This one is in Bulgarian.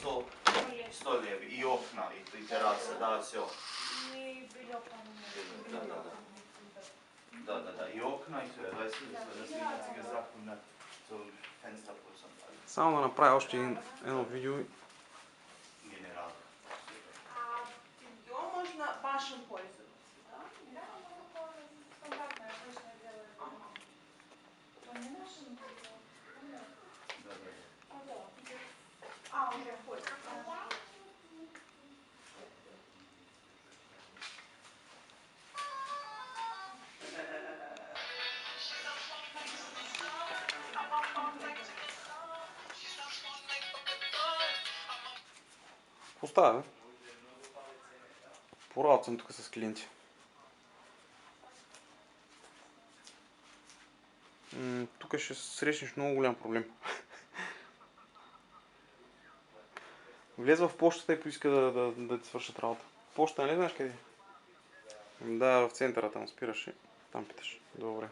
100 леви. И окна, и тераса, да, все. И Да. И окна, и все. Да снимат сега захват на фенстър пуснат. Само да направя още едно видео. Генерал. Ее можно вашим пользоваться, да? Да, можно пользоваться стандартно, обычно делают. Он не нашим делает. Да. Уже входит. Поставя. Порават съм тук с клиенти. Тук ще срещнеш много голям проблем. Влезва в почтата и поиска да ти свършат работа. Почта, не знаеш къде? Да, в центъра там спираш и там питаш. Добре.